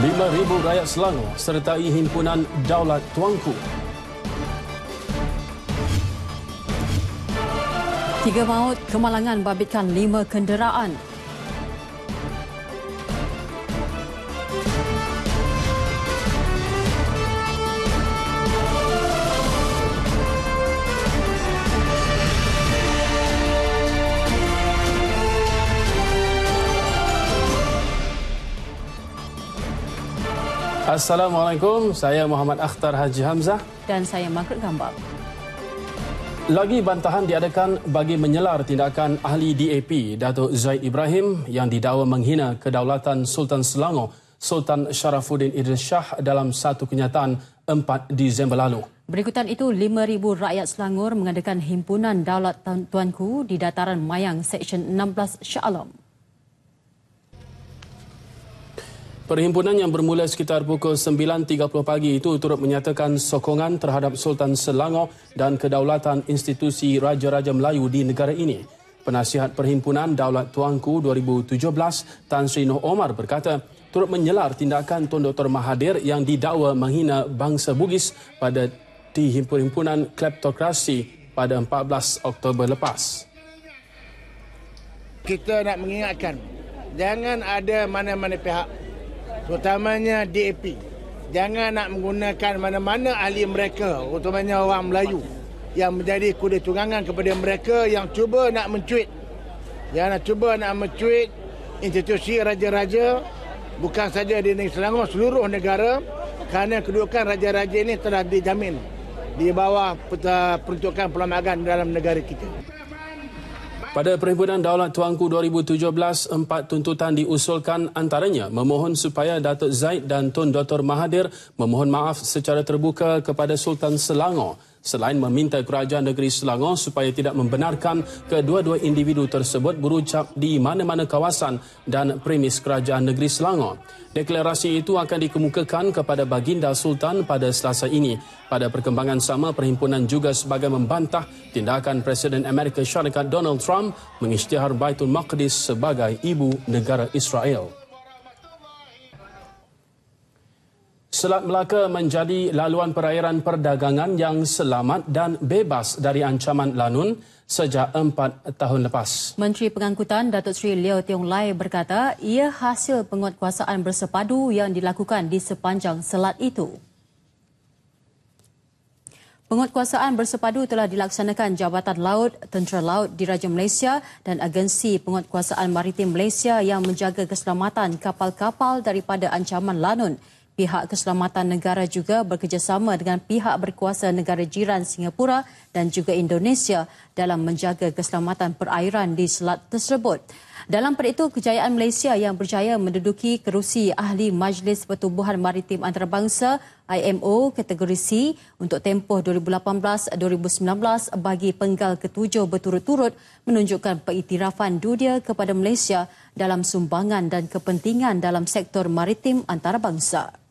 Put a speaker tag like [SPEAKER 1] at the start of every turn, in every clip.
[SPEAKER 1] 5,000 rakyat Selangor sertai Himpunan Daulat Tuanku.
[SPEAKER 2] 3 maut, kemalangan babitkan 5 kenderaan.
[SPEAKER 1] Assalamualaikum, saya Muhammad Akhtar Haji Hamzah.
[SPEAKER 2] Dan saya Margaret Gambang.
[SPEAKER 1] Lagi bantahan diadakan bagi menyelar tindakan ahli DAP Datuk Zaid Ibrahim yang didakwa menghina kedaulatan Sultan Selangor, Sultan Sharafuddin Idris Shah dalam satu kenyataan 4 Disember lalu.
[SPEAKER 2] Berikutan itu, 5,000 rakyat Selangor mengadakan Himpunan Daulat Tuanku di dataran Mayang, Seksyen 16 Shah Alam.
[SPEAKER 1] Perhimpunan yang bermula sekitar pukul 9.30 pagi itu turut menyatakan sokongan terhadap Sultan Selangor dan kedaulatan institusi Raja-Raja Melayu di negara ini. Penasihat Perhimpunan Daulat Tuanku 2017, Tan Sri Noh Omar berkata, turut menyelar tindakan Tun Dr. Mahathir yang didakwa menghina bangsa Bugis pada di Himpunan Kleptokrasi pada 14 Oktober lepas.
[SPEAKER 3] Kita nak mengingatkan, jangan ada mana-mana pihak, terutamanya DAP, jangan nak menggunakan mana-mana ahli mereka, terutamanya orang Melayu yang menjadi kuda tunggangan kepada mereka yang cuba nak mencuit, institusi raja-raja, bukan saja di negeri Selangor, seluruh negara, kerana kedudukan raja-raja ini telah dijamin di bawah peruntukan perlembagaan dalam negara kita.
[SPEAKER 1] Pada Perhimpunan Daulat Tuanku 2017, 4 tuntutan diusulkan, antaranya memohon supaya Datuk Zaid dan Tun Dr. Mahathir memohon maaf secara terbuka kepada Sultan Selangor, selain meminta Kerajaan Negeri Selangor supaya tidak membenarkan kedua-dua individu tersebut berucap di mana-mana kawasan dan premis Kerajaan Negeri Selangor. Deklarasi itu akan dikemukakan kepada Baginda Sultan pada Selasa ini. Pada perkembangan sama, Perhimpunan juga sebagai membantah tindakan Presiden Amerika Syarikat Donald Trump mengisytihar Baitul Maqdis sebagai ibu negara Israel. Selat Melaka menjadi laluan perairan perdagangan yang selamat dan bebas dari ancaman lanun sejak 4 tahun lepas.
[SPEAKER 2] Menteri Pengangkutan Datuk Seri Leo Tiong Lai berkata ia hasil penguatkuasaan bersepadu yang dilakukan di sepanjang selat itu. Penguatkuasaan bersepadu telah dilaksanakan Jabatan Laut, Tentera Laut Diraja Malaysia dan Agensi Penguatkuasaan Maritim Malaysia yang menjaga keselamatan kapal-kapal daripada ancaman lanun. Pihak Keselamatan Negara juga bekerjasama dengan pihak berkuasa negara jiran Singapura dan juga Indonesia dalam menjaga keselamatan perairan di selat tersebut. Dalam pada itu, kejayaan Malaysia yang berjaya menduduki kerusi Ahli Majlis Pertubuhan Maritim Antarabangsa IMO kategori C untuk tempoh 2018-2019 bagi penggal ke-7 berturut-turut menunjukkan pengiktirafan dunia kepada Malaysia dalam sumbangan dan kepentingan dalam sektor maritim antarabangsa.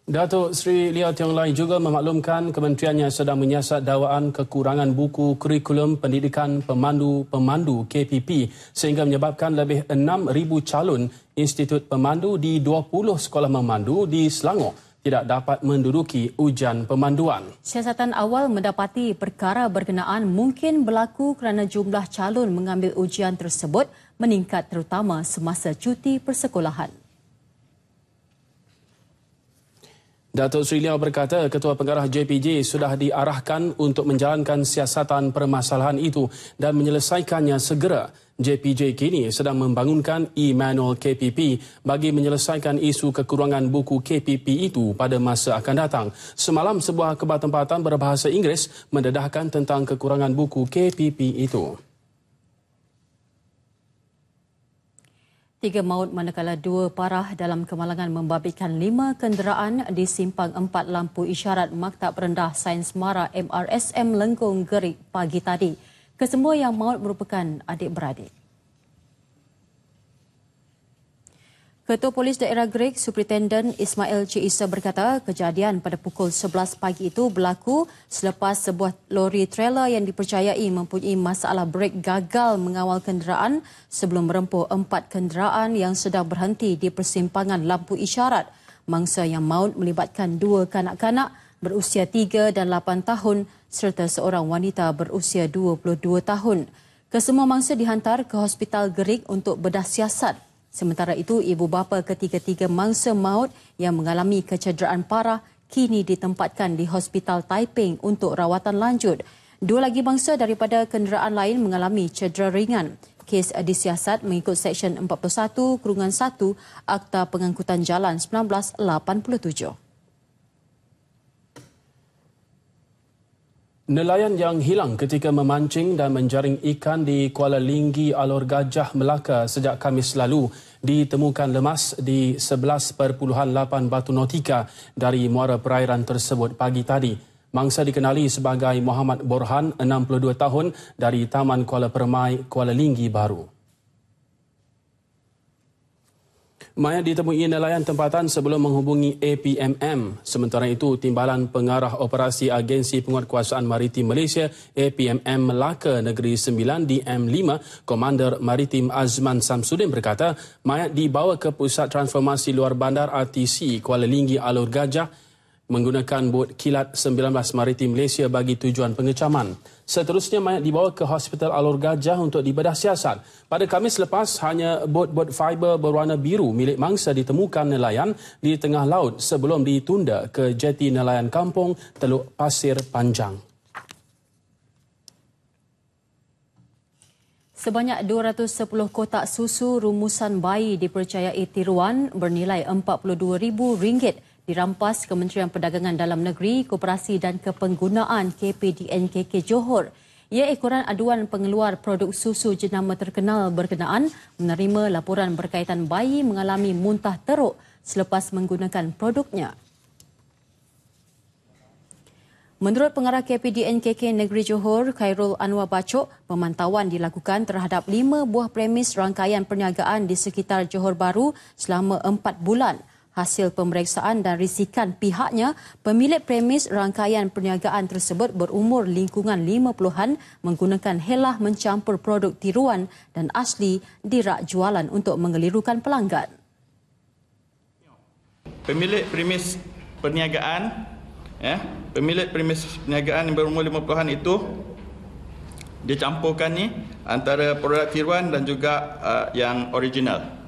[SPEAKER 1] Datuk Seri Leo Tiong Lai juga memaklumkan kementeriannya sedang menyiasat dakwaan kekurangan buku kurikulum pendidikan pemandu KPP sehingga menyebabkan lebih 6,000 calon Institut Pemandu di 20 sekolah memandu di Selangor tidak dapat menduduki ujian pemanduan. Siasatan awal mendapati perkara berkenaan mungkin berlaku kerana jumlah calon mengambil ujian tersebut meningkat terutama semasa cuti persekolahan. Datuk Seri Leo berkata Ketua Pengarah JPJ sudah diarahkan untuk menjalankan siasatan permasalahan itu dan menyelesaikannya segera. JPJ kini sedang membangunkan e-manual KPP bagi menyelesaikan isu kekurangan buku KPP itu pada masa akan datang. Semalam sebuah khabar tempatan berbahasa Inggeris mendedahkan tentang kekurangan buku KPP itu.
[SPEAKER 2] 3 maut manakala 2 parah dalam kemalangan membabitkan 5 kenderaan di simpang 4 lampu isyarat Maktab Rendah Sains Mara MRSM Lenggong Gerik pagi tadi. Kesemua yang maut merupakan adik-beradik. Ketua Polis Daerah Greig, Superintendent Ismail Cik Isa berkata kejadian pada pukul 11 pagi itu berlaku selepas sebuah lori trailer yang dipercayai mempunyai masalah brek gagal mengawal kenderaan sebelum merempuh 4 kenderaan yang sedang berhenti di persimpangan lampu isyarat. Mangsa yang maut melibatkan 2 kanak-kanak berusia 3 dan 8 tahun serta seorang wanita berusia 22 tahun. Kesemua mangsa dihantar ke Hospital Greig untuk bedah siasat. Sementara itu, ibu bapa ketiga-tiga mangsa maut yang mengalami kecederaan parah kini ditempatkan di Hospital Taiping untuk rawatan lanjut. 2 lagi mangsa daripada kenderaan lain mengalami cedera ringan. Kes disiasat mengikut Seksyen 41/1 Akta Pengangkutan Jalan 1987.
[SPEAKER 1] Nelayan yang hilang ketika memancing dan menjaring ikan di Kuala Linggi, Alor Gajah, Melaka sejak Khamis lalu ditemukan lemas di 11.8 batu nautika dari muara perairan tersebut pagi tadi. Mangsa dikenali sebagai Muhammad Borhan, 62 tahun dari Taman Kuala Permai, Kuala Linggi baru. Mayat ditemui nelayan tempatan sebelum menghubungi APMM. Sementara itu, Timbalan Pengarah Operasi Agensi Penguatkuasaan Maritim Malaysia APMM Melaka Negeri 9 DM5, Komander Maritim Azman Samsudin berkata, mayat dibawa ke Pusat Transformasi Luar Bandar RTC Kuala Linggi Alor Gajah menggunakan bot kilat 19 Maritim Malaysia bagi tujuan pengecaman. Seterusnya, mayat dibawa ke Hospital Alor Gajah untuk dibedah siasat. Pada Khamis lepas, hanya bot-bot fiber berwarna biru milik mangsa ditemukan nelayan di tengah laut sebelum ditunda ke jeti nelayan kampung Teluk Pasir Panjang.
[SPEAKER 2] Sebanyak 210 kotak susu rumusan bayi dipercayai tiruan bernilai RM42,000 dirampas Kementerian Perdagangan Dalam Negeri, Koperasi dan Kepenggunaan KPDNKK Johor. Ia ekoran aduan pengeluar produk susu jenama terkenal berkenaan menerima laporan berkaitan bayi mengalami muntah teruk selepas menggunakan produknya. Menurut Pengarah KPDNKK Negeri Johor, Khairul Anwar Bacok, pemantauan dilakukan terhadap 5 buah premis rangkaian perniagaan di sekitar Johor Bahru selama 4 bulan. Hasil pemeriksaan dan risikan pihaknya, pemilik premis rangkaian perniagaan tersebut berumur lingkungan 50-an menggunakan helah mencampur produk tiruan dan asli di rak jualan untuk mengelirukan pelanggan.
[SPEAKER 4] Pemilik premis perniagaan, pemilik premis perniagaan yang berumur 50-an itu dia campurkan ni antara produk tiruan dan juga yang original.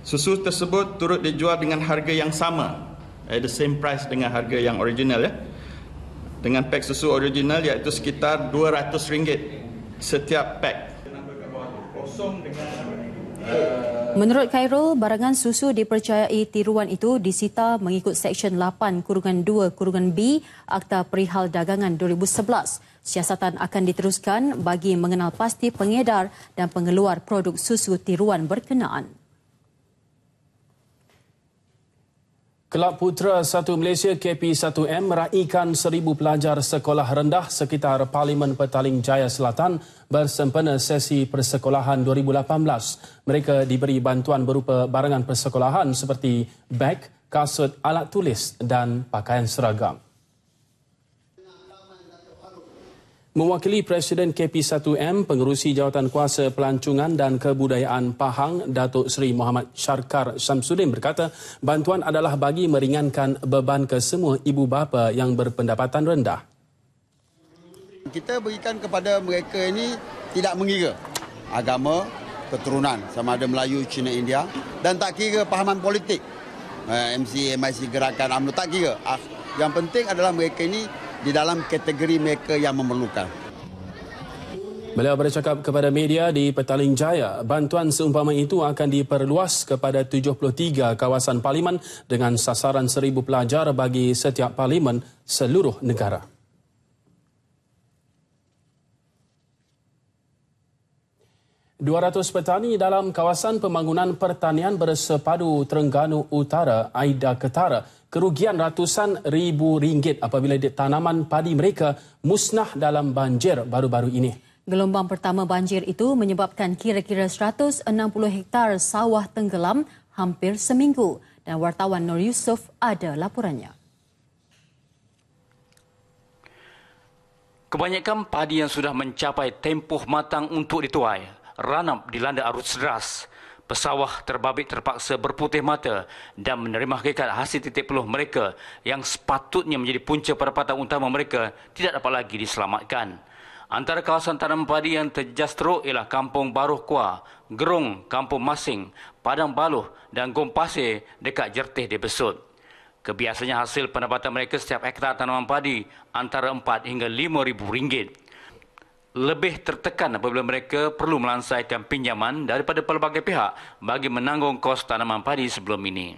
[SPEAKER 4] Susu tersebut turut dijual dengan harga yang sama, the same price dengan harga yang original, dengan pek susu original iaitu sekitar RM200 setiap pek.
[SPEAKER 2] Menurut Khairul, barangan susu dipercayai tiruan itu disita mengikut Seksyen 8/2/B Akta Perihal Dagangan 2011. Siasatan akan diteruskan bagi mengenal pasti pengedar dan pengeluar produk susu tiruan berkenaan.
[SPEAKER 1] Kelab Putera 1 Malaysia KP1M meraihkan 1,000 pelajar sekolah rendah sekitar Parlimen Petaling Jaya Selatan bersempena sesi persekolahan 2018. Mereka diberi bantuan berupa barangan persekolahan seperti beg, kasut, alat tulis dan pakaian seragam. Mewakili Presiden KP1M, Pengerusi Jawatan Kuasa Pelancongan dan Kebudayaan Pahang, Datuk Seri Muhammad Syarkar Syamsuddin berkata, bantuan adalah bagi meringankan beban ke semua ibu bapa yang berpendapatan rendah.
[SPEAKER 5] Kita berikan kepada mereka ini tidak mengira agama, keturunan, sama ada Melayu, Cina, India, dan tak kira pahaman politik. MC, MIC, Gerakan UMNO, tak kira. Yang penting adalah mereka ini di dalam kategori mereka yang memerlukan.
[SPEAKER 1] Beliau bercakap kepada media di Petaling Jaya, bantuan seumpama itu akan diperluas kepada 73 kawasan parlimen dengan sasaran 1,000 pelajar bagi setiap parlimen seluruh negara. $200 petani dalam kawasan pembangunan pertanian bersepadu Terengganu Utara, Aida Ketara, kerugian ratusan ribu ringgit apabila tanaman padi mereka musnah dalam banjir baru-baru ini.
[SPEAKER 2] Gelombang pertama banjir itu menyebabkan kira-kira 160 hektar sawah tenggelam, hampir seminggu. Dan wartawan Nur Yusof ada laporannya.
[SPEAKER 6] Kebanyakan padi yang sudah mencapai tempoh matang untuk dituai, ranap dilanda arus deras. Pesawah terbabit terpaksa berputih mata dan menerima hakikat hasil titik peluh mereka yang sepatutnya menjadi punca pendapatan utama mereka tidak dapat lagi diselamatkan. Antara kawasan tanaman padi yang terjejas teruk ialah Kampung Baruh Kuah, Gerung, Kampung Masing, Padang Baluh dan Gom Pasir dekat Jertih di Besut. Kebiasaannya hasil pendapatan mereka setiap hektar tanaman padi antara 4 hingga RM5,000. Lebih tertekan apabila mereka perlu melansaikan pinjaman daripada pelbagai pihak bagi menanggung kos tanaman padi sebelum ini.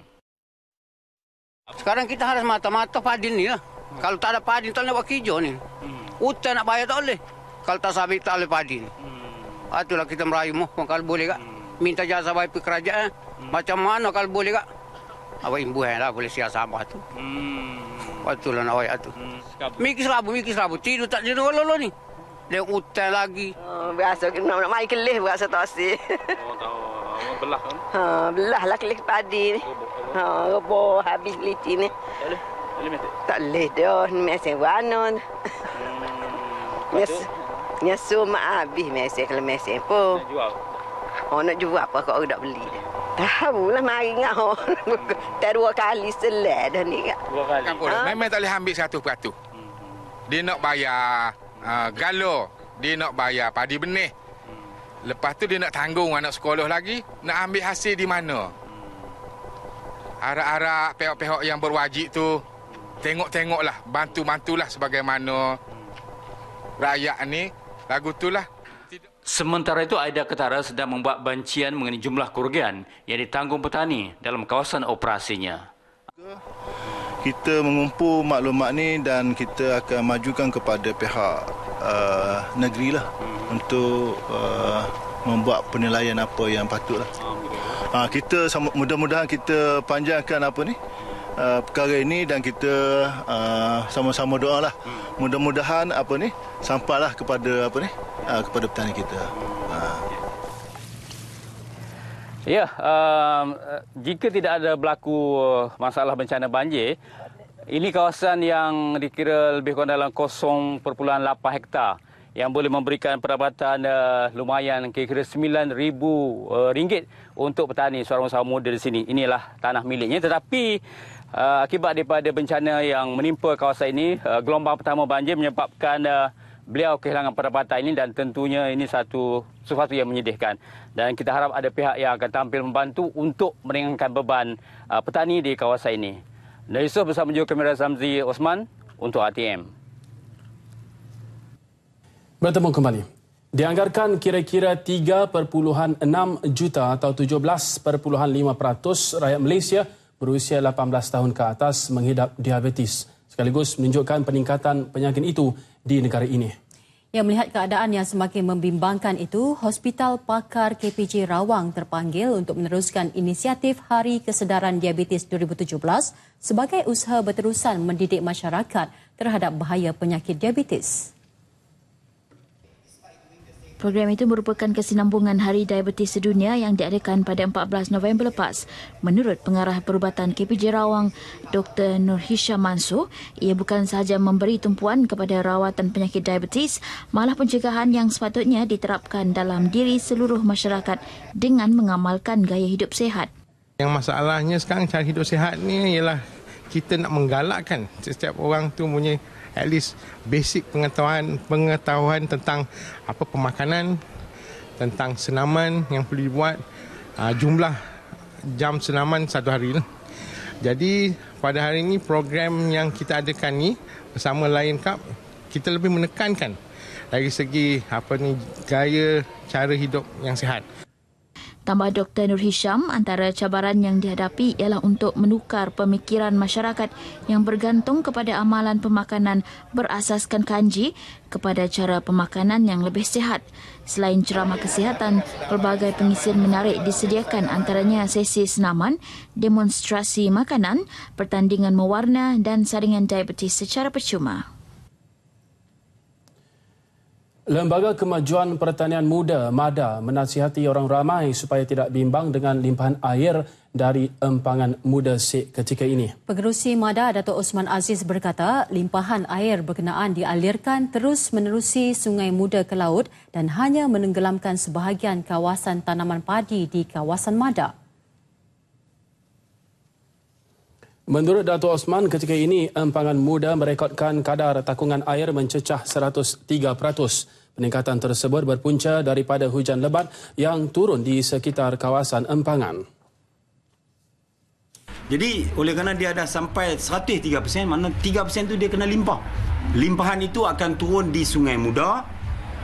[SPEAKER 7] Sekarang kita harus mata-mata padi ni lah. Kalau tak ada padi, tak nak buat hijau ni. Hutan nak bayar tak boleh. Kalau tak sabit, tak boleh padi ni. Itulah kita merayu mu. Kalau boleh kak, minta jasa baik kerajaan. Macam mana kalau boleh kak? Awak imbuhan lah boleh siap sabar tu. Itulah nak bayar tu. Mikir selabu. Tidur tak tidur lolo ni. Dia hutan lagi.
[SPEAKER 8] Biasa nak mai kelih berasa tak asyik.
[SPEAKER 6] Tahu belah kan?
[SPEAKER 8] Belah lah kelih padi ni. Rebo habis liti ni. Tak boleh dah. Mesin warna. Nyasu mak habis mesin kalau mesin pun.
[SPEAKER 6] Nak jual?
[SPEAKER 8] Nak jual apa kau nak beli dah. Tahu lah mari ngau. Tak 2 kali selai dah ni kak.
[SPEAKER 6] 2 kali.
[SPEAKER 9] Memang tak boleh ambil 1%. Dia nak bayar galo, dia nak bayar padi benih. Lepas tu dia nak tanggung anak sekolah lagi, nak ambil hasil di mana? Harap-harap pihak-pihak yang berwajib tu tengok-tengoklah, bantu-bantulah sebagaimana rakyat ni lagu itulah.
[SPEAKER 6] Sementara itu, Aida Ketara sedang membuat bancian mengenai jumlah kerugian yang ditanggung petani dalam kawasan operasinya.
[SPEAKER 10] Kita mengumpul maklumat ni dan kita akan majukan kepada pihak negeri lah untuk membuat penilaian apa yang patutlah. Kita mudah-mudahan kita panjangkan perkara ini dan kita sama-sama doa lah. Mudah-mudahan sampailah kepada kepada petani kita.
[SPEAKER 6] Ya, jika tidak ada berlaku masalah bencana banjir, ini kawasan yang dikira lebih kurang dalam 0.8 hektar yang boleh memberikan pendapatan lumayan kira-kira RM9,000 untuk petani seorang usaha muda di sini. Inilah tanah miliknya, tetapi akibat daripada bencana yang menimpa kawasan ini, gelombang pertama banjir menyebabkan beliau kehilangan pendapatan ini dan tentunya ini sesuatu yang menyedihkan. Dan kita harap ada pihak yang akan tampil membantu untuk meringankan beban petani di kawasan ini. Dari Yusof bersama juru kamera Zamzi Osman untuk ATM.
[SPEAKER 1] Bertemu kembali. Dianggarkan kira-kira 3.6 juta atau 17.5% rakyat Malaysia berusia 18 tahun ke atas menghidap diabetes, sekaligus menunjukkan peningkatan penyakit itu di negara ini.
[SPEAKER 2] Yang melihat keadaan yang semakin membimbangkan itu, Hospital Pakar KPJ Rawang terpanggil untuk meneruskan inisiatif Hari Kesedaran Diabetes 2017 sebagai usaha berterusan mendidik masyarakat terhadap bahaya penyakit diabetes.
[SPEAKER 11] Program itu merupakan kesinambungan Hari Diabetes Sedunia yang diadakan pada 14 November lepas. Menurut Pengarah Perubatan KPJ Rawang, Dr. Nur Hisham Mansur, ia bukan sahaja memberi tumpuan kepada rawatan penyakit diabetes, malah pencegahan yang sepatutnya diterapkan dalam diri seluruh masyarakat dengan mengamalkan gaya hidup sihat.
[SPEAKER 9] Yang masalahnya sekarang cara hidup sihat ni ialah kita nak menggalakkan setiap orang tu punya at least basic pengetahuan tentang apa pemakanan, tentang senaman yang perlu dibuat, jumlah jam senaman satu hari. Jadi pada hari ini program yang kita adakan ni bersama Lion Cup, kita lebih menekankan dari segi gaya cara hidup yang sihat.
[SPEAKER 11] Tambah Dr. Nur Hisham, antara cabaran yang dihadapi ialah untuk menukar pemikiran masyarakat yang bergantung kepada amalan pemakanan berasaskan kanji kepada cara pemakanan yang lebih sihat. Selain ceramah kesihatan, pelbagai pengisian menarik disediakan, antaranya sesi senaman, demonstrasi makanan, pertandingan mewarna dan saringan diabetes secara percuma.
[SPEAKER 1] Lembaga Kemajuan Pertanian Muda MADA menasihati orang ramai supaya tidak bimbang dengan limpahan air dari empangan muda Sek ketika ini.
[SPEAKER 2] Pengerusi MADA Datuk Osman Aziz berkata limpahan air berkenaan dialirkan terus menerusi Sungai Muda ke laut dan hanya menenggelamkan sebahagian kawasan tanaman padi di kawasan MADA. Menurut Datuk Osman, ketika ini empangan muda merekodkan kadar takungan air mencecah 103%. Peningkatan tersebut berpunca daripada hujan lebat yang turun di sekitar kawasan empangan.
[SPEAKER 12] Jadi oleh kerana dia dah sampai 103%, mana 3% tu dia kena limpah. Limpahan itu akan turun di Sungai Muda,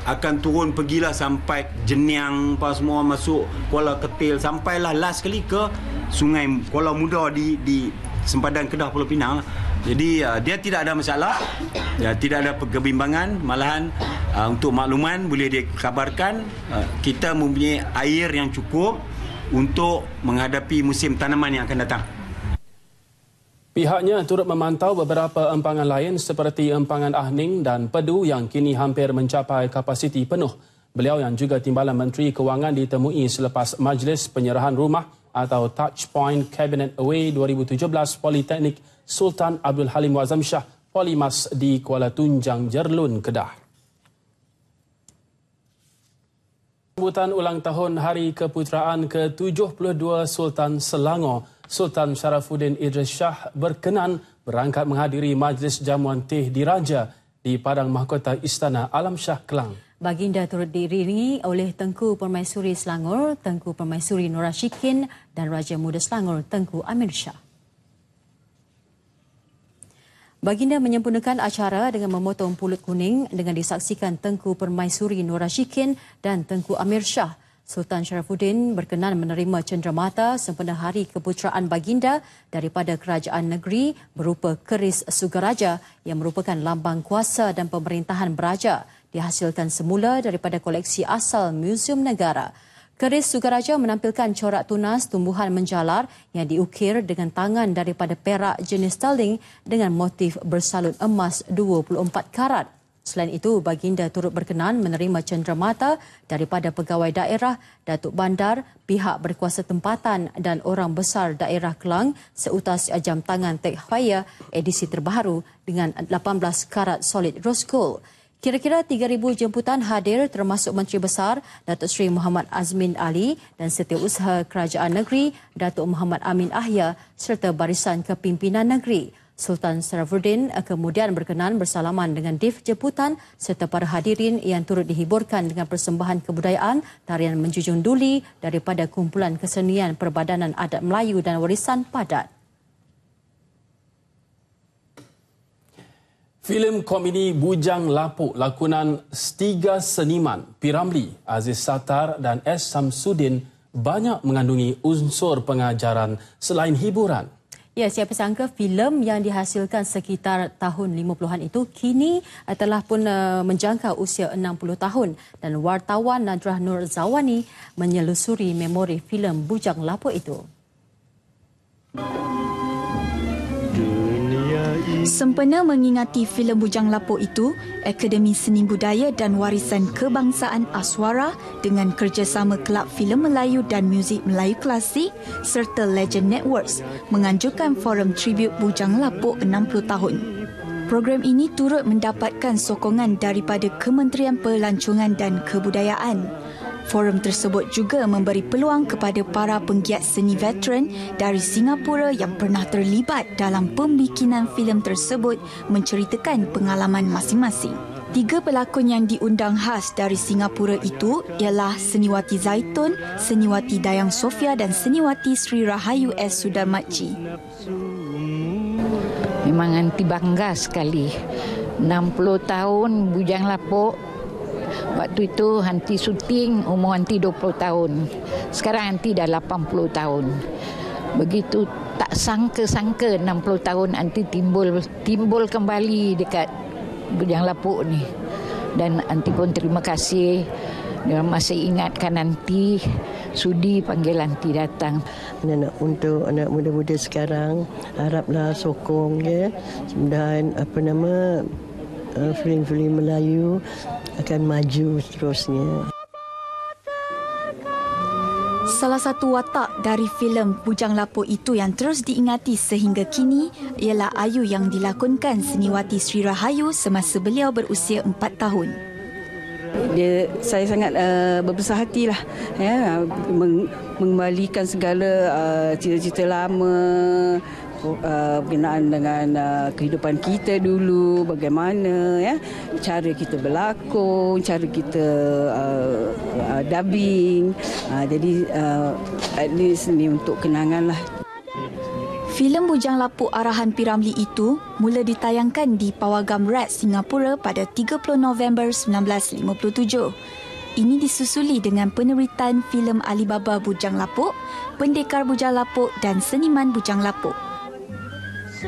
[SPEAKER 12] akan turun pergilah sampai Jeniang, apa semua masuk Kuala Ketil, sampailah last kali ke Sungai Kuala Muda di sempadan Kedah Pulau Pinang. Jadi dia tidak ada masalah, tidak ada kebimbangan. Malahan untuk makluman boleh dikabarkan kita mempunyai air yang cukup untuk menghadapi musim tanaman yang akan datang.
[SPEAKER 1] Pihaknya turut memantau beberapa empangan lain seperti empangan Ahning dan Pedu yang kini hampir mencapai kapasiti penuh. Beliau yang juga Timbalan Menteri Kewangan ditemui selepas Majlis Penyerahan Rumah atau Touchpoint Cabinet Away 2017 Politeknik Sultan Abdul Halim Wazam Shah Polimas di Kuala Tunjang, Jerlun, Kedah. Sambutan ulang tahun Hari Keputeraan ke-72 Sultan Selangor, Sultan Sharafuddin Idris Shah berkenan berangkat menghadiri majlis jamuan teh diraja di Padang Mahkota Istana Alam Shah Kelang.
[SPEAKER 2] Baginda turut diiringi oleh Tengku Permaisuri Selangor, Tengku Permaisuri Nur Ashikin dan Raja Muda Selangor, Tengku Amir Shah. Baginda menyempurnakan acara dengan memotong pulut kuning dengan disaksikan Tengku Permaisuri Nur Ashikin dan Tengku Amir Shah. Sultan Sharafuddin berkenan menerima cenderamata sempena Hari Keputeraan Baginda daripada Kerajaan Negeri berupa keris Sugaraja yang merupakan lambang kuasa dan pemerintahan beraja, dihasilkan semula daripada koleksi asal Muzium Negara. Keris Sugaraja menampilkan corak tunas tumbuhan menjalar yang diukir dengan tangan daripada perak jenis sterling dengan motif bersalut emas 24 karat. Selain itu, Baginda turut berkenan menerima cenderamata daripada pegawai daerah, Datuk Bandar, pihak berkuasa tempatan dan orang besar daerah Kelang seutas jam tangan Tech Heuer edisi terbaru dengan 18 karat solid rose gold. Kira-kira 3,000 jemputan hadir termasuk Menteri Besar Datuk Seri Muhammad Azmin Ali dan Setiausaha Kerajaan Negeri Datuk Muhammad Amin Ahya serta barisan kepimpinan negeri. Sultan Sharafuddin kemudian berkenan bersalaman dengan Div Jemputan serta para hadirin yang turut dihiburkan dengan persembahan kebudayaan tarian menjunjung duli daripada kumpulan kesenian Perbadanan Adat Melayu dan Warisan Padat.
[SPEAKER 1] Filem komedi Bujang Lapuk lakonan tiga seniman P. Ramlee, Aziz Sattar dan S. Samsudin banyak mengandungi unsur pengajaran selain hiburan.
[SPEAKER 2] Ya, siapa sangka filem yang dihasilkan sekitar tahun 50-an itu kini telah pun menjangka usia 60 tahun dan wartawan Nadrah Nur Zawani menyelusuri memori filem Bujang Lapuk itu.
[SPEAKER 11] Sempena mengingati filem Bujang Lapuk itu, Akademi Seni Budaya dan Warisan Kebangsaan Aswara dengan kerjasama Kelab Filem Melayu dan Muzik Melayu Klasik serta Legend Networks menganjurkan forum tribut Bujang Lapuk 60 tahun. Program ini turut mendapatkan sokongan daripada Kementerian Pelancongan dan Kebudayaan. Forum tersebut juga memberi peluang kepada para penggiat seni veteran dari Singapura yang pernah terlibat dalam pembikinan filem tersebut menceritakan pengalaman masing-masing. 3 pelakon yang diundang khas dari Singapura itu ialah Seniwati Zaitun, Seniwati Dayang Sofia dan Seniwati Sri Rahayu S. Sudarmatji.
[SPEAKER 13] Memang anti bangga sekali. 60 tahun Bujang Lapuk. Waktu itu Hanti syuting umur Hanti 20 tahun. Sekarang Hanti dah 80 tahun. Begitu tak sangka-sangka 60 tahun Hanti timbul kembali dekat Bujang Lapuk ni. Dan Hanti pun terima kasih. Dia masih ingatkan Hanti, sudi panggil Hanti datang.
[SPEAKER 14] Untuk anak muda-muda sekarang, haraplah sokong ya. Dan filem-filem Melayu akan maju seterusnya.
[SPEAKER 11] Salah satu watak dari filem Bujang Lapuk itu yang terus diingati sehingga kini ialah Ayu yang dilakonkan seniwati Sri Rahayu semasa beliau berusia 4 tahun.
[SPEAKER 15] Saya sangat berbesar hatilah ya, mengembalikan segala cerita-cerita lama berkenaan dengan kehidupan kita dulu, bagaimana ya cara kita berlakon, cara kita dubbing. Jadi at least ni untuk kenangan lah.
[SPEAKER 11] Filem Bujang Lapuk arahan P. Ramlee itu mula ditayangkan di Pawagam Red, Singapura pada 30 November 1957. Ini disusuli dengan peneritan filem Alibaba Bujang Lapuk, Pendekar Bujang Lapuk dan Seniman Bujang Lapuk.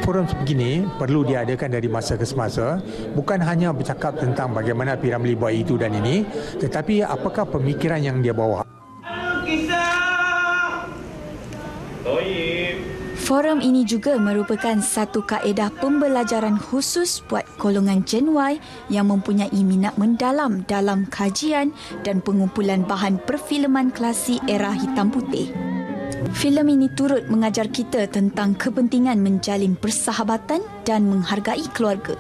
[SPEAKER 16] Forum sebegini perlu diadakan dari masa ke semasa, bukan hanya bercakap tentang bagaimana P. Ramlee buat itu dan ini, tetapi apakah pemikiran yang dia bawa.
[SPEAKER 11] Forum ini juga merupakan satu kaedah pembelajaran khusus buat golongan Gen Y yang mempunyai minat mendalam dalam kajian dan pengumpulan bahan perfilman klasik era hitam putih. Filem ini turut mengajar kita tentang kepentingan menjalin persahabatan dan menghargai keluarga.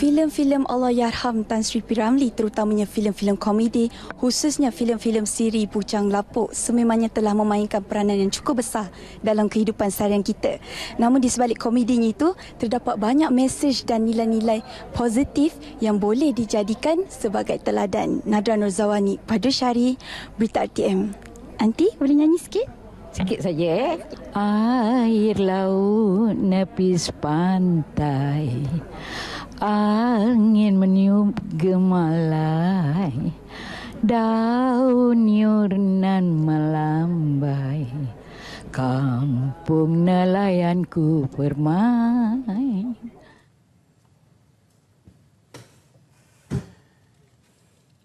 [SPEAKER 15] Filem-filem Allahyarham Tan Sri P. Ramlee, terutamanya filem-filem komedi, khususnya filem-filem siri Bujang Lapuk, sememangnya telah memainkan peranan yang cukup besar dalam kehidupan seharian kita. Namun di sebalik komedinya itu, terdapat banyak mesej dan nilai-nilai positif yang boleh dijadikan sebagai teladan. Nadra Nurzawani, Padu Syari, Berita RTM. Aunty, boleh nyanyi sikit?
[SPEAKER 13] Sikit saja. Air laut nepis pantai, angin meniup gemalai, daun yurnan melambai, kampung nelayanku bermain.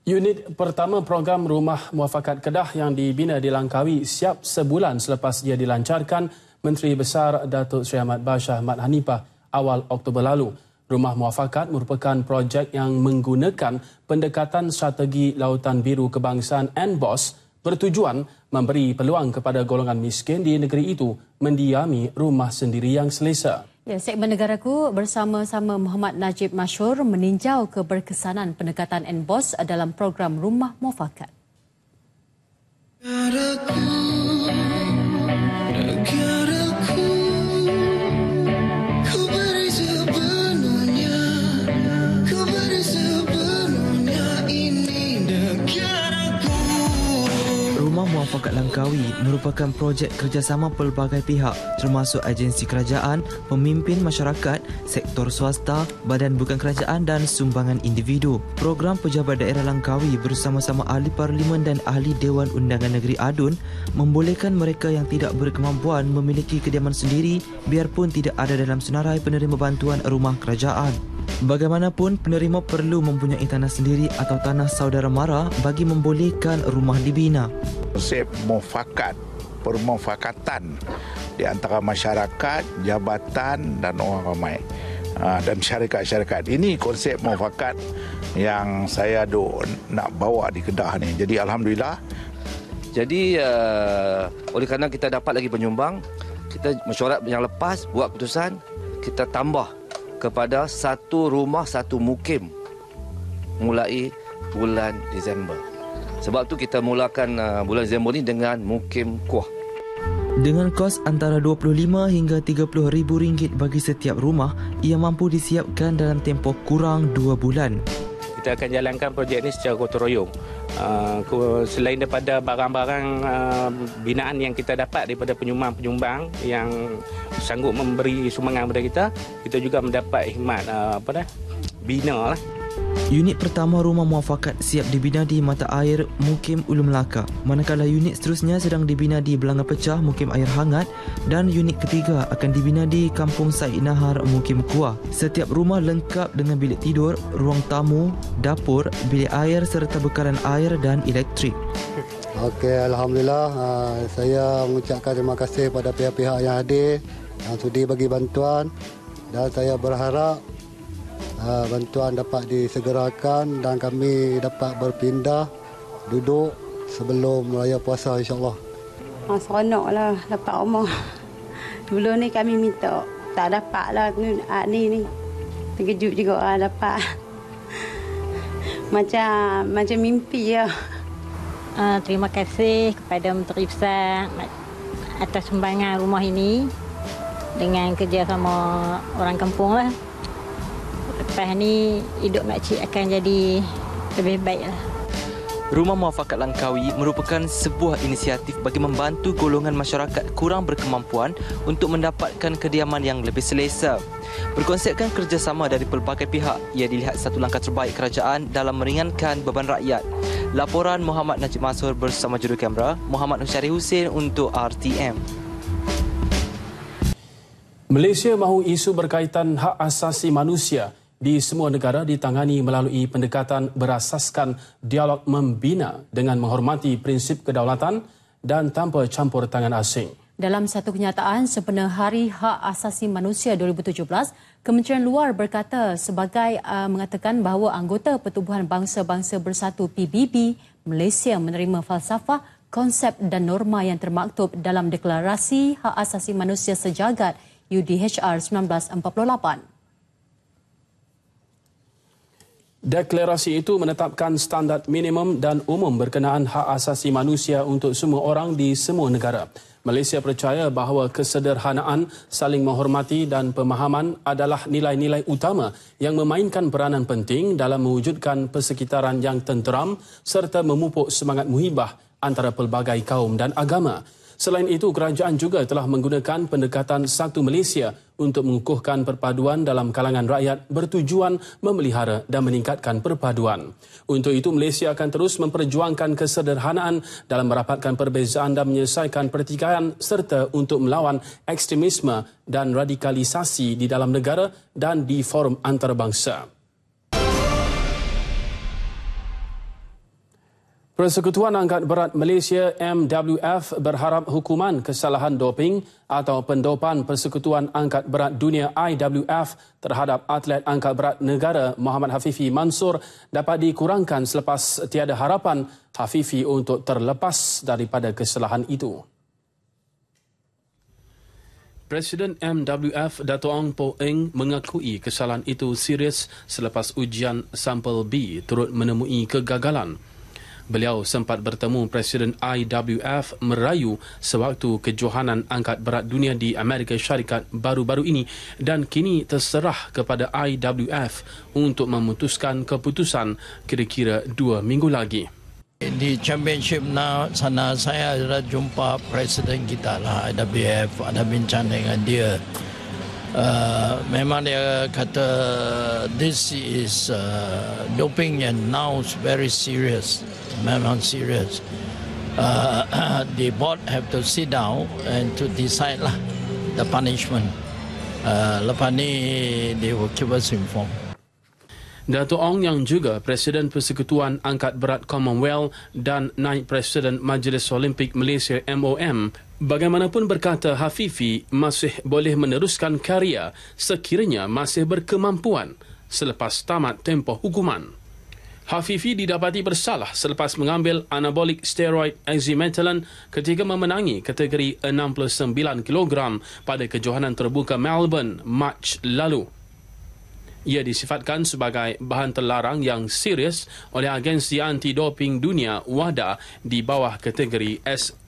[SPEAKER 1] Unit pertama program Rumah Muafakat Kedah yang dibina di Langkawi siap sebulan selepas ia dilancarkan Menteri Besar Datuk Seri Ahmad Bashar Mat Hanifah awal Oktober lalu. Rumah Muafakat merupakan projek yang menggunakan pendekatan strategi Lautan Biru Kebangsaan NBOS bertujuan memberi peluang kepada golongan miskin di negeri itu mendiami rumah sendiri yang selesa.
[SPEAKER 2] Ya, segmen Negaraku bersama-sama Muhammad Najib Masyur meninjau keberkesanan pendekatan NBOS dalam program Rumah Muafakat.
[SPEAKER 17] Rumah Muafakat Langkawi merupakan projek kerjasama pelbagai pihak termasuk agensi kerajaan, pemimpin masyarakat, sektor swasta, badan bukan kerajaan dan sumbangan individu. Program Pejabat Daerah Langkawi bersama-sama ahli parlimen dan ahli Dewan Undangan Negeri Adun membolehkan mereka yang tidak berkemampuan memiliki kediaman sendiri biarpun tidak ada dalam senarai penerima bantuan rumah kerajaan. Bagaimanapun, penerima perlu mempunyai tanah sendiri atau tanah saudara mara bagi membolehkan rumah dibina.
[SPEAKER 18] Konsep muafakat, permufakatan di antara masyarakat, jabatan dan orang ramai dan syarikat-syarikat. Ini konsep muafakat yang saya nak bawa di Kedah ni. Jadi alhamdulillah.
[SPEAKER 19] Jadi oleh kerana kita dapat lagi penyumbang, kita mesyuarat yang lepas buat keputusan kita tambah kepada satu rumah satu mukim mulai bulan Disember. Sebab tu kita mulakan bulan Disember ni dengan mukim kuah.
[SPEAKER 17] Dengan kos antara RM25 hingga RM30,000 bagi setiap rumah, ia mampu disiapkan dalam tempoh kurang 2 bulan.
[SPEAKER 20] Kita akan jalankan projek ini secara gotong royong. Selain daripada barang-barang binaan yang kita dapat daripada penyumbang-penyumbang yang sanggup memberi sumbangan kepada kita, kita juga mendapat khidmat bina lah.
[SPEAKER 17] Unit pertama Rumah Muafakat siap dibina di Mata Air Mukim Ulu Melaka, manakala unit seterusnya sedang dibina di Belanga Pecah Mukim Air Hangat dan unit ketiga akan dibina di Kampung Said Nahar Mukim Kuah. Setiap rumah lengkap dengan bilik tidur, ruang tamu, dapur, bilik air serta bekalan air dan elektrik.
[SPEAKER 21] Okey, alhamdulillah, saya mengucapkan terima kasih pada pihak-pihak yang hadir yang sudi bagi bantuan dan saya berharap bantuan dapat disegerakan dan kami dapat berpindah duduk sebelum raya puasa insya-Allah.
[SPEAKER 3] Seronoklah dapat rumah. Dulu ni kami minta tak dapatlah ni. Terkejut juga dapat. Macam mimpi ya.
[SPEAKER 22] Terima kasih kepada Menteri Besar atas sumbangan rumah ini dengan kerjasama orang kampung lah. Lepas ni hidup makcik akan jadi lebih baik lah.
[SPEAKER 17] Rumah Muafakat Langkawi merupakan sebuah inisiatif bagi membantu golongan masyarakat kurang berkemampuan untuk mendapatkan kediaman yang lebih selesa. Berkonsepkan kerjasama dari pelbagai pihak, ia dilihat satu langkah terbaik kerajaan dalam meringankan beban rakyat. Laporan Muhammad Najib Mansur bersama juru kamera Muhammad Husyari Hussein untuk RTM.
[SPEAKER 1] Malaysia mahu isu berkaitan hak asasi manusia di semua negara ditangani melalui pendekatan berasaskan dialog membina dengan menghormati prinsip kedaulatan dan tanpa campur tangan asing.
[SPEAKER 2] Dalam satu kenyataan sempena Hari Hak Asasi Manusia 2017, Kementerian Luar berkata sebagai mengatakan bahawa anggota Pertubuhan Bangsa-Bangsa Bersatu PBB, Malaysia menerima falsafah, konsep dan norma yang termaktub dalam Deklarasi Hak Asasi Manusia Sejagat UDHR 1948. Deklarasi itu menetapkan standard minimum dan umum berkenaan hak asasi manusia untuk semua orang di semua negara. Malaysia percaya bahawa kesederhanaan, saling menghormati dan pemahaman adalah nilai-nilai utama yang memainkan peranan penting dalam mewujudkan persekitaran yang tenteram serta memupuk semangat muhibah antara pelbagai kaum dan agama. Selain itu, kerajaan juga telah menggunakan pendekatan Satu Malaysia untuk mengukuhkan perpaduan dalam kalangan rakyat bertujuan memelihara dan meningkatkan perpaduan. Untuk itu, Malaysia akan terus memperjuangkan kesederhanaan dalam merapatkan perbezaan dan menyelesaikan pertikaian serta untuk melawan ekstremisme dan radikalisasi di dalam negara dan di forum antarabangsa. Persekutuan Angkat Berat Malaysia MWF berharap hukuman kesalahan doping atau pendopan Persekutuan Angkat Berat Dunia IWF terhadap atlet angkat berat negara Muhammad Hafifi Mansur dapat dikurangkan selepas tiada harapan Hafifi untuk terlepas daripada kesalahan itu. Presiden MWF Dato' Ong Poh Eng mengakui kesalahan itu serius selepas ujian sampel B turut menemui kegagalan. Beliau sempat bertemu Presiden IWF merayu sewaktu kejohanan angkat berat dunia di Amerika Syarikat baru-baru ini dan kini terserah kepada IWF untuk memutuskan keputusan kira-kira 2 minggu lagi.
[SPEAKER 23] Di championship sana saya ada jumpa Presiden kita lah IWF, ada bincang dengan dia. Memang dia kata this is doping and now it's very serious. Memang serious. The board have to sit down and to decide lah the punishment. Lepas ni they will keep us informed.
[SPEAKER 1] Dato' Ong yang juga Presiden Persekutuan Angkat Berat Commonwealth dan Naib Presiden Majlis Olimpik Malaysia MOM bagaimanapun berkata Hafifi masih boleh meneruskan karya sekiranya masih berkemampuan selepas tamat tempoh hukuman. Hafifi didapati bersalah selepas mengambil anabolik steroid oxymetillin ketika memenangi kategori 69 kg pada kejohanan terbuka Melbourne Mac lalu. Ia disifatkan sebagai bahan terlarang yang serius oleh agensi anti-doping dunia WADA di bawah kategori S1.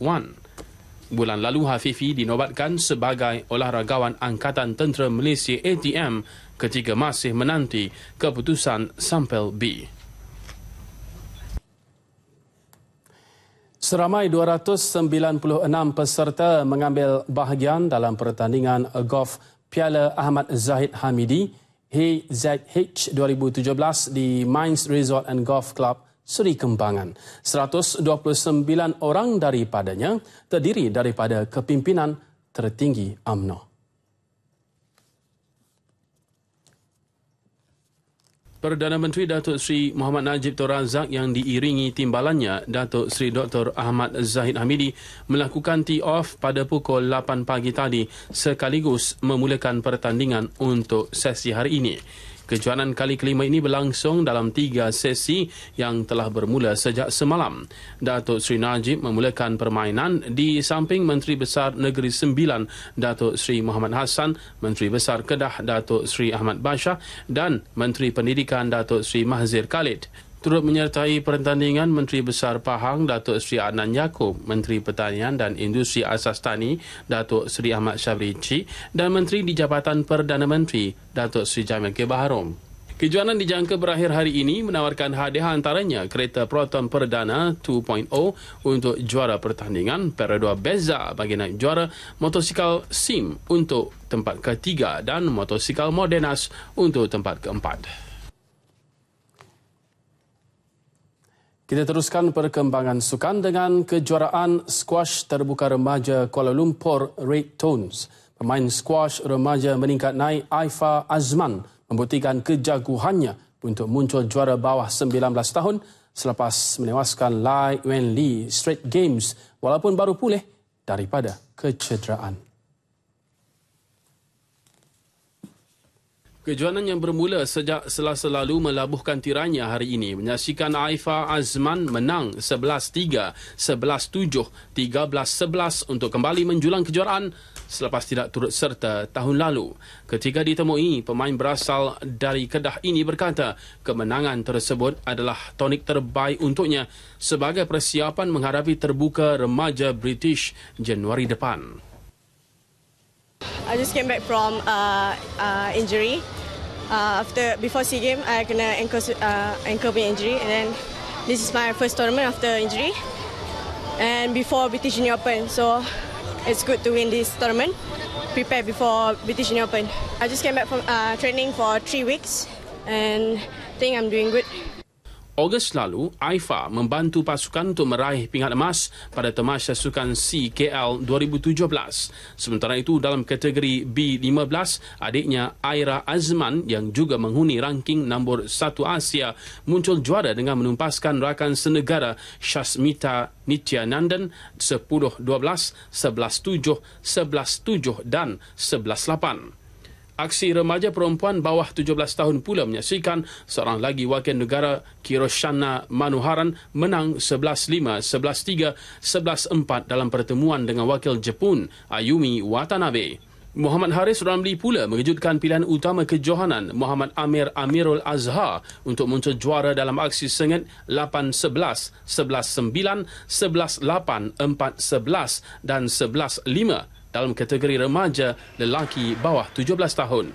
[SPEAKER 1] Bulan lalu Hafifi dinobatkan sebagai olahragawan Angkatan Tentera Malaysia ATM ketika masih menanti keputusan sampel B. Seramai 296 peserta mengambil bahagian dalam pertandingan golf Piala Ahmad Zahid Hamidi HZH 2017 di Mines Resort and Golf Club Seri Kembangan. 129 orang daripadanya terdiri daripada kepimpinan tertinggi UMNO. Perdana Menteri Datuk Seri Muhammad Najib Tun Razak yang diiringi timbalannya Datuk Seri Dr. Ahmad Zahid Hamidi melakukan tee-off pada pukul 8 pagi tadi sekaligus memulakan pertandingan untuk sesi hari ini. Kejuanan kali kelima ini berlangsung dalam 3 sesi yang telah bermula sejak semalam. Datuk Seri Najib memulakan permainan di samping Menteri Besar Negeri Sembilan Datuk Seri Muhammad Hassan, Menteri Besar Kedah Datuk Seri Ahmad Bashar dan Menteri Pendidikan Datuk Seri Mahzir Khalid. Turut menyertai pertandingan Menteri Besar Pahang Datuk Seri Adnan Yaakob, Menteri Pertanian dan Industri Asas Tani Datuk Seri Ahmad Syabri Cik dan Menteri di Jabatan Perdana Menteri Datuk Seri Jamil K. Baharom. Kejuanan dijangka berakhir hari ini menawarkan hadiah antaranya kereta Proton Perdana 2.0 untuk juara pertandingan, Peradua Beza bagi naib juara, motosikal SIM untuk tempat ketiga dan motosikal Modenas untuk tempat keempat. Kita teruskan perkembangan sukan dengan kejuaraan squash terbuka remaja Kuala Lumpur Red Tones. Pemain squash remaja meningkat naik Aifa Azman membuktikan kejaguhannya untuk muncul juara bawah 19 tahun selepas menewaskan Lai Wen Lee Straight Games walaupun baru pulih daripada kecederaan. Kejuanan yang bermula sejak Selasa lalu melabuhkan tirainya hari ini menyaksikan Aifa Azman menang 11-3, 11-7, 13-11 untuk kembali menjulang kejuaraan selepas tidak turut serta tahun lalu. Ketika ditemui, pemain berasal dari Kedah ini berkata kemenangan tersebut adalah tonik terbaik untuknya sebagai persiapan menghadapi terbuka remaja British Januari depan.
[SPEAKER 4] I just came back from injury. Before SEA Games, I kena ankle injury, and then this is my first tournament after injury, and before British Junior Open, so it's good to win this tournament. Prepare before British Junior Open. I just came back from training for 3 weeks, and think I'm doing good.
[SPEAKER 1] Ogos lalu, Aifa membantu pasukan untuk meraih pingat emas pada Tamasya Sukan C KL 2017. Sementara itu, dalam kategori B15, adiknya Aira Azman yang juga menghuni ranking nombor 1 Asia muncul juara dengan menumpaskan rakan senegara Shasmita Nityanandan 10-12, 11-7, 11-7 dan 11-8. Aksi remaja perempuan bawah 17 tahun pula menyaksikan seorang lagi wakil negara Kiroshana Manoharan menang 11-5, 11-3, 11-4 dalam pertemuan dengan wakil Jepun Ayumi Watanabe. Muhammad Haris Ramli pula mengejutkan pilihan utama kejohanan Muhammad Amir Amirul Azhar untuk muncul juara dalam aksi sengit 8-11, 11-9, 11-8, 4-11 dan 11-5 dalam kategori remaja lelaki bawah 17 tahun.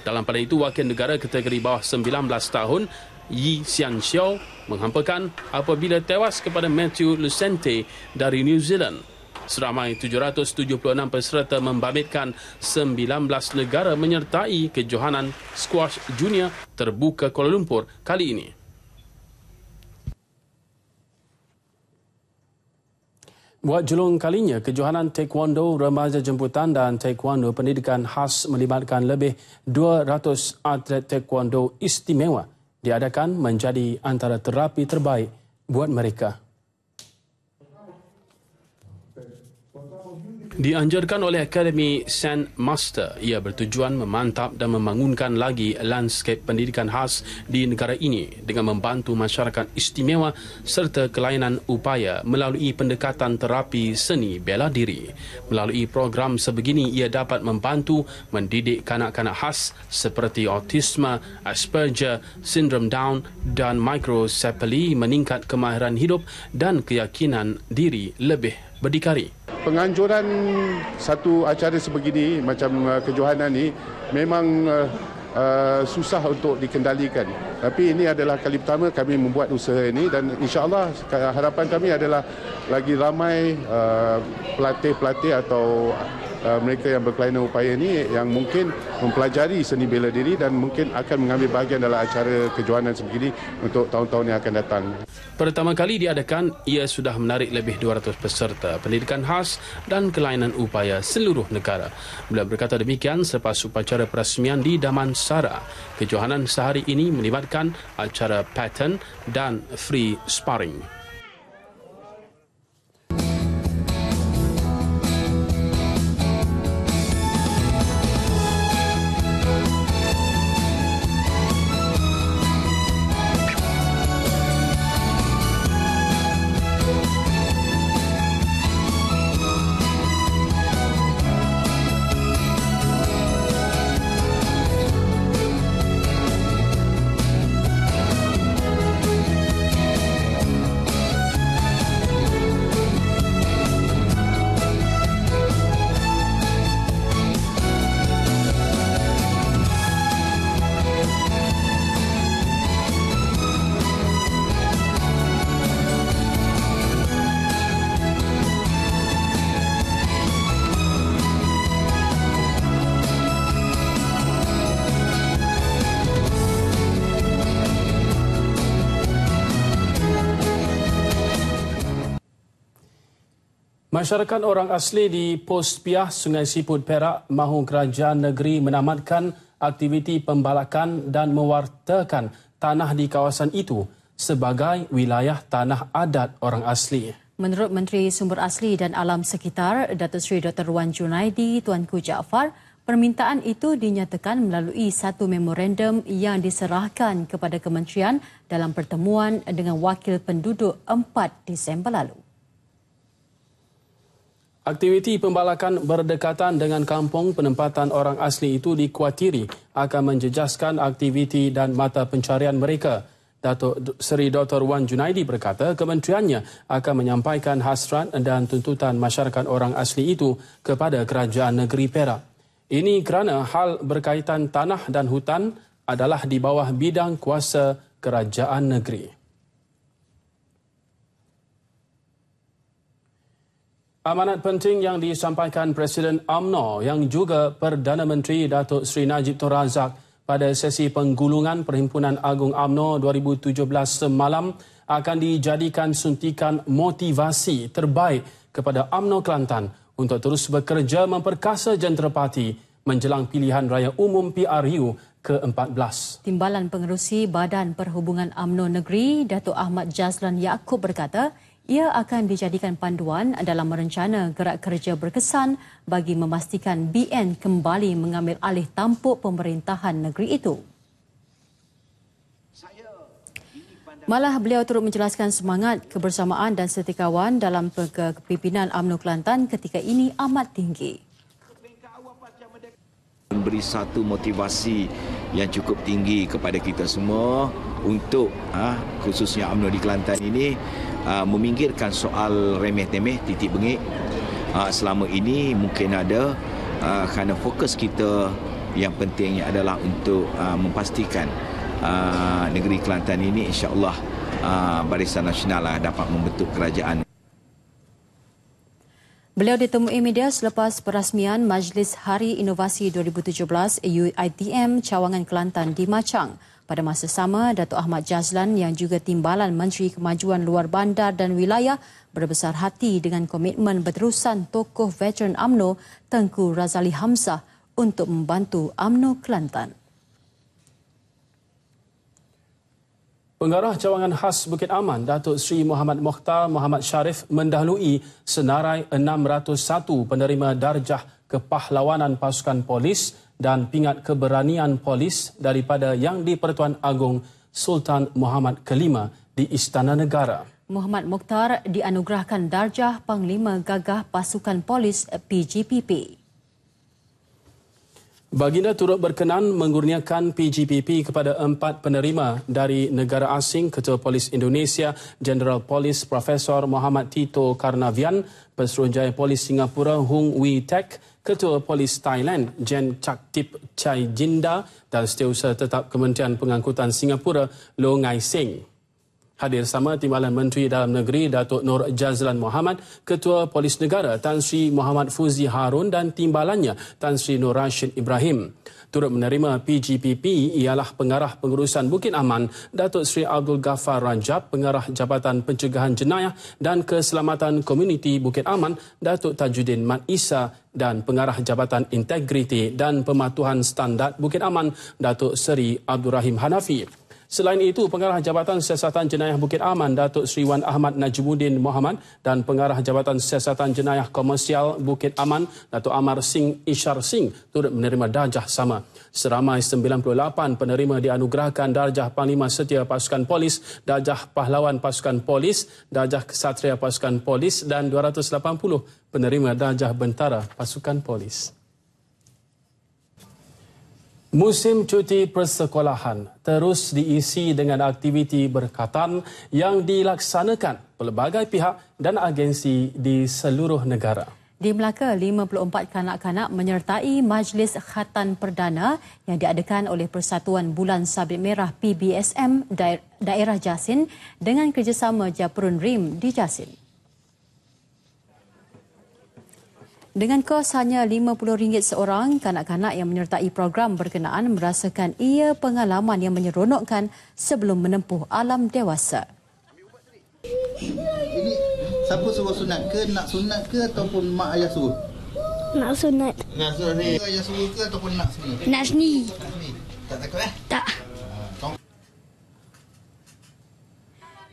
[SPEAKER 1] Dalam pada itu, wakil negara kategori bawah 19 tahun Yi Xian Xiao menghampakan apabila tewas kepada Matthew Lucente dari New Zealand. Seramai 776 peserta membabitkan 19 negara menyertai kejohanan squash junior terbuka Kuala Lumpur kali ini. Buat julung kalinya, kejohanan taekwondo remaja jemputan dan taekwondo pendidikan khas melibatkan lebih 200 atlet taekwondo istimewa diadakan menjadi antara terapi terbaik buat mereka. Dianjurkan oleh Akademi Saint Master, ia bertujuan memantap dan membangunkan lagi landscape pendidikan khas di negara ini dengan membantu masyarakat istimewa serta kelainan upaya melalui pendekatan terapi seni bela diri. Melalui program sebegini, ia dapat membantu mendidik kanak-kanak khas seperti autisma, Asperger, sindrom Down dan microcephaly meningkat kemahiran hidup dan keyakinan diri lebih berdikari.
[SPEAKER 5] Penganjuran satu acara sebegini macam kejohanan ni memang susah untuk dikendalikan. Tapi ini adalah kali pertama kami membuat usaha ini dan insya-Allah harapan kami adalah lagi ramai pelatih-pelatih atau mereka yang berkelainan upaya ini yang mungkin mempelajari seni bela diri dan mungkin akan mengambil bahagian dalam acara kejohanan sebegini untuk tahun-tahun yang akan datang.
[SPEAKER 1] Pertama kali diadakan, ia sudah menarik lebih 200 peserta pendidikan khas dan kelainan upaya seluruh negara. Beliau berkata demikian selepas upacara perasmian di Damansara. Kejohanan sehari ini melibatkan acara pattern dan free sparring. Masyarakat orang asli di Pos Piah, Sungai Siput, Perak mahu kerajaan negeri menamatkan aktiviti pembalakan dan mewartakan tanah di kawasan itu sebagai wilayah tanah adat orang asli.
[SPEAKER 2] Menurut Menteri Sumber Asli dan Alam Sekitar, Datuk Seri Dr. Wan Junaidi Tuanku Jaafar, permintaan itu dinyatakan melalui satu memorandum yang diserahkan kepada kementerian dalam pertemuan dengan wakil penduduk 4 Disember lalu.
[SPEAKER 1] Aktiviti pembalakan berdekatan dengan kampung penempatan orang asli itu dikuatiri akan menjejaskan aktiviti dan mata pencarian mereka. Datuk Seri Dr. Wan Junaidi berkata kementeriannya akan menyampaikan hasrat dan tuntutan masyarakat orang asli itu kepada kerajaan negeri Perak. Ini kerana hal berkaitan tanah dan hutan adalah di bawah bidang kuasa kerajaan negeri. Amanat penting yang disampaikan Presiden UMNO yang juga Perdana Menteri Datuk Seri Najib Tun Razak pada sesi penggulungan Perhimpunan Agung UMNO 2017 semalam akan dijadikan suntikan motivasi terbaik kepada UMNO Kelantan untuk terus bekerja memperkasa jentera parti menjelang pilihan raya umum PRU ke-14.
[SPEAKER 2] Timbalan Pengerusi Badan Perhubungan UMNO Negeri, Datuk Ahmad Jazlan Yaakob berkata, ia akan dijadikan panduan dalam merencana gerak kerja berkesan bagi memastikan BN kembali mengambil alih tampuk pemerintahan negeri itu. Malah beliau turut menjelaskan semangat kebersamaan dan setikawan dalam kepimpinan UMNO Kelantan ketika ini amat tinggi.
[SPEAKER 7] Memberi satu motivasi yang cukup tinggi kepada kita semua untuk khususnya UMNO di Kelantan ini meminggirkan soal remeh-temeh, titik bengik. Selama ini mungkin ada kerana fokus kita yang pentingnya adalah untuk memastikan negeri Kelantan ini insya-Allah Barisan Nasional dapat membentuk kerajaan.
[SPEAKER 2] Beliau ditemui media selepas perasmian Majlis Hari Inovasi 2017 UiTM Cawangan Kelantan di Machang. Pada masa sama, Datuk Ahmad Jazlan yang juga Timbalan Menteri Kemajuan Luar Bandar dan Wilayah berbesar hati dengan komitmen berterusan tokoh veteran UMNO Tengku Razali Hamzah untuk membantu UMNO Kelantan.
[SPEAKER 1] Pengarah Cawangan Khas Bukit Aman, Datuk Seri Muhammad Mokhtar Muhammad Sharif mendahului senarai 601 penerima darjah kepahlawanan pasukan polis dan pingat keberanian polis daripada Yang di-Pertuan Agong Sultan Muhammad Kelima di Istana Negara.
[SPEAKER 2] Muhammad Mokhtar dianugerahkan darjah Panglima Gagah Pasukan Polis PGPP.
[SPEAKER 1] Baginda turut berkenan mengurniakan PGPP kepada 4 penerima dari negara asing, Ketua Polis Indonesia, Jeneral Polis Profesor Muhammad Tito Karnavian, Pesuruhjaya Polis Singapura Hung Wee Tek, Ketua Polis Thailand Jen Chaktip Chai Jinda dan Setiausaha Tetap Kementerian Pengangkutan Singapura Loh Ngai Seng. Hadir sama Timbalan Menteri Dalam Negeri Datuk Nur Jazlan Muhammad, Ketua Polis Negara Tan Sri Muhammad Fuzi Harun dan Timbalannya Tan Sri Nur Rashid Ibrahim. Turut menerima PGPP ialah Pengarah Pengurusan Bukit Aman Datuk Sri Abdul Ghaffar Rajab, Pengarah Jabatan Pencegahan Jenayah dan Keselamatan Komuniti Bukit Aman Datuk Tajuddin Mat Isa dan Pengarah Jabatan Integriti dan Pematuhan Standard Bukit Aman Datuk Seri Abdul Rahim Hanafi. Selain itu, Pengarah Jabatan Siasatan Jenayah Bukit Aman Datuk Sri Wan Ahmad Najmuddin Muhammad dan Pengarah Jabatan Siasatan Jenayah Komersial Bukit Aman Datuk Amar Singh Ishar Singh turut menerima darjah sama. Seramai 98 penerima dianugerahkan darjah Panglima Setia Pasukan Polis, darjah Pahlawan Pasukan Polis, darjah Ksatria Pasukan Polis dan 280 penerima darjah Bentara Pasukan Polis. Musim cuti persekolahan terus diisi dengan aktiviti berkaitan yang dilaksanakan pelbagai pihak dan agensi di seluruh negara.
[SPEAKER 2] Di Melaka, 54 kanak-kanak menyertai Majlis Khatan Perdana yang diadakan oleh Persatuan Bulan Sabit Merah PBSM Daerah Jasin dengan kerjasama Japurun Rim di Jasin. Dengan kos hanya RM50 seorang, kanak-kanak yang menyertai program berkenaan merasakan ia pengalaman yang menyeronokkan sebelum menempuh alam dewasa.
[SPEAKER 6] Siapa suruh sunat ke? Nak sunat ke ataupun mak ayah suruh?
[SPEAKER 8] Nak sunat.
[SPEAKER 6] Nak sunat ni. Ayah suruh ke ataupun nak sendiri?
[SPEAKER 8] Nak sendiri.
[SPEAKER 6] Tak takut
[SPEAKER 8] Tak.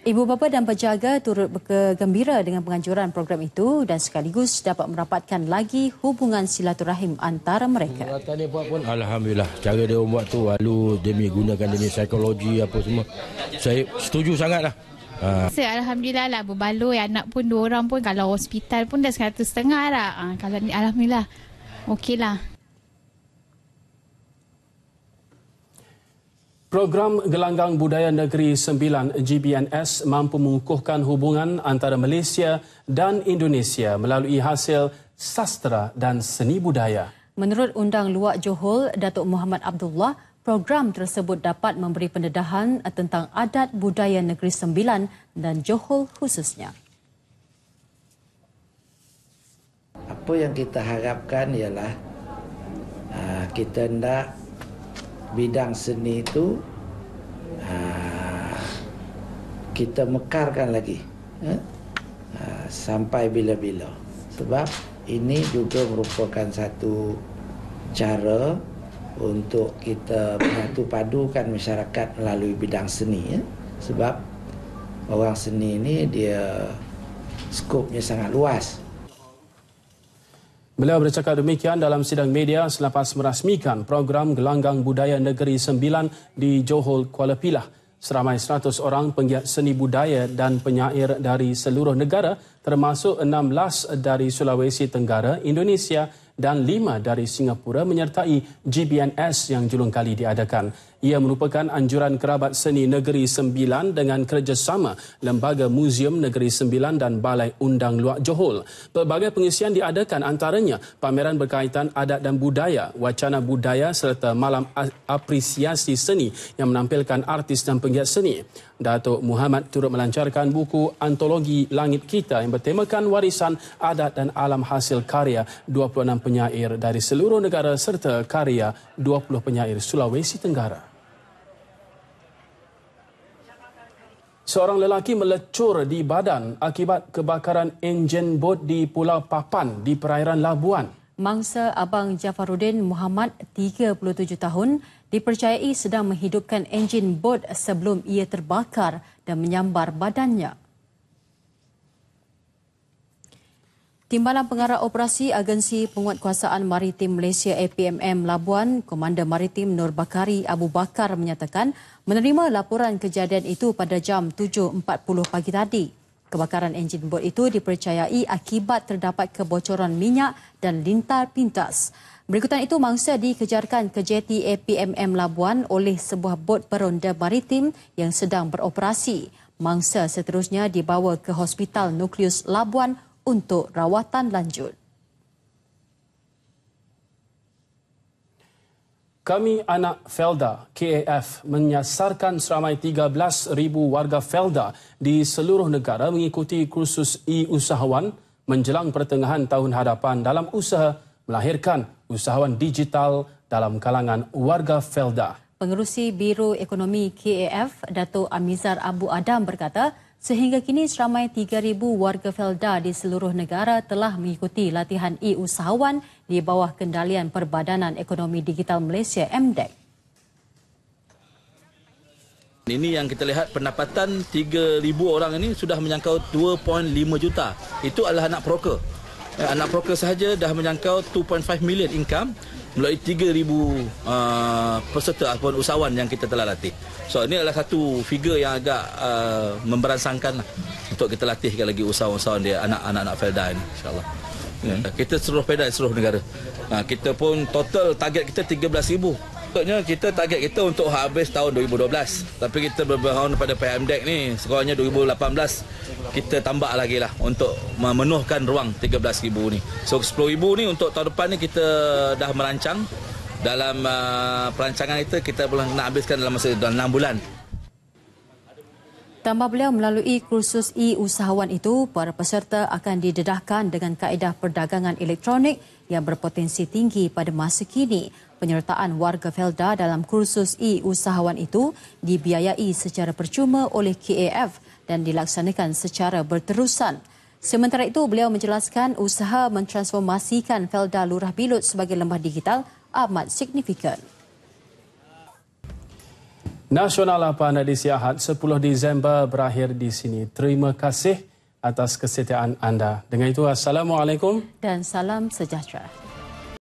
[SPEAKER 2] Ibu bapa dan penjaga turut bergembira dengan penganjuran program itu dan sekaligus dapat merapatkan lagi hubungan silaturahim antara mereka.
[SPEAKER 10] Peralatan dia buat pun alhamdulillah. Cara dia buat tu lalu demi gunakan demi psikologi apa semua. Saya setuju sangatlah.
[SPEAKER 24] Alhamdulillah lah berbaloi anak pun 2 orang pun kalau hospital pun dah 150 lah. Kalau ni alhamdulillah okeylah.
[SPEAKER 1] Program Gelanggang Budaya Negeri Sembilan GBNS mampu mengukuhkan hubungan antara Malaysia dan Indonesia melalui hasil sastra dan seni budaya.
[SPEAKER 2] Menurut Undang Luak Johor, Datuk Muhammad Abdullah, program tersebut dapat memberi pendedahan tentang adat budaya Negeri Sembilan dan Johor khususnya.
[SPEAKER 25] Apa yang kita harapkan ialah kita hendak bidang seni itu kita mekarkan lagi sampai bila-bila. Sebab ini juga merupakan satu cara untuk kita menyatu padukan masyarakat melalui bidang seni. Sebab orang seni ini dia skopnya sangat luas.
[SPEAKER 1] Beliau bercakap demikian dalam sidang media selepas merasmikan program Gelanggang Budaya Negeri Sembilan di Johor, Kuala Pilah. Seramai 100 orang penggiat seni budaya dan penyair dari seluruh negara termasuk 16 dari Sulawesi Tenggara, Indonesia dan 5 dari Singapura menyertai GBNS yang julung kali diadakan. Ia merupakan anjuran kerabat seni Negeri Sembilan dengan kerjasama Lembaga Muzium Negeri Sembilan dan Balai Undang Luak Johor. Pelbagai pengisian diadakan antaranya pameran berkaitan adat dan budaya, wacana budaya serta malam apresiasi seni yang menampilkan artis dan penggiat seni. Datuk Muhammad turut melancarkan buku antologi Langit Kita yang bertemakan warisan adat dan alam hasil karya 26 penyair dari seluruh negara serta karya 20 penyair Sulawesi Tenggara. Seorang lelaki melecur di badan akibat kebakaran enjin bot di Pulau Papan di perairan Labuan.
[SPEAKER 2] Mangsa Abang Jafaruddin Muhammad, 37 tahun, dipercayai sedang menghidupkan enjin bot sebelum ia terbakar dan menyambar badannya. Timbalan Pengarah Operasi Agensi Penguatkuasaan Maritim Malaysia APMM Labuan, Komander Maritim Nur Bakari Abu Bakar menyatakan menerima laporan kejadian itu pada jam 7.40 pagi tadi. Kebakaran enjin bot itu dipercayai akibat terdapat kebocoran minyak dan lintar pintas. Berikutan itu mangsa dikejarkan ke jeti APMM Labuan oleh sebuah bot peronda maritim yang sedang beroperasi. Mangsa seterusnya dibawa ke Hospital Nukleus Labuan untuk rawatan lanjut.
[SPEAKER 1] Kami Anak Felda KAF menyasarkan seramai 13,000 warga Felda di seluruh negara mengikuti kursus e-usahawan menjelang pertengahan tahun hadapan dalam usaha melahirkan usahawan digital dalam kalangan warga Felda.
[SPEAKER 2] Pengerusi Biro Ekonomi KAF, Datuk Amizar Abu Adam berkata, sehingga kini seramai 3,000 warga Felda di seluruh negara telah mengikuti latihan e-usahawan di bawah kendalian Perbadanan Ekonomi Digital Malaysia MDEC.
[SPEAKER 26] Ini yang kita lihat pendapatan 3,000 orang ini sudah menjangkau 2.5 juta. Itu adalah anak broker. Anak broker sahaja dah menjangkau 2.5 million income melalui 3,000 peserta ataupun usahawan yang kita telah latih. So ini adalah satu figure yang agak memberansangkan untuk kita latihkan lagi usahawan-usahawan dia anak-anak Felda ini, insyaAllah. Kita seluruh Felda di seluruh negara. Kita pun total target kita 13,000. Maksudnya kita target kita untuk habis tahun 2012. Tapi kita bermohon kepada PMDEC ni sekurangnya 2018 kita tambah lagi lah untuk memenuhkan ruang 13,000 ni. So 10,000 ni untuk tahun depan ni kita dah merancang. Dalam perancangan kita boleh nak habiskan dalam masa 6 bulan.
[SPEAKER 2] Tambah beliau, melalui kursus e-usahawan itu, para peserta akan didedahkan dengan kaedah perdagangan elektronik yang berpotensi tinggi pada masa kini. Penyertaan warga Felda dalam kursus e-usahawan itu dibiayai secara percuma oleh KAF dan dilaksanakan secara berterusan. Sementara itu, beliau menjelaskan usaha mentransformasikan Felda Lurah Bilut sebagai lembah digital amat signifikan.
[SPEAKER 1] Nasional Apa Anda di Siahat 10 Disember berakhir di sini. Terima kasih atas kesetiaan anda. Dengan itu, Assalamualaikum
[SPEAKER 2] dan salam sejahtera.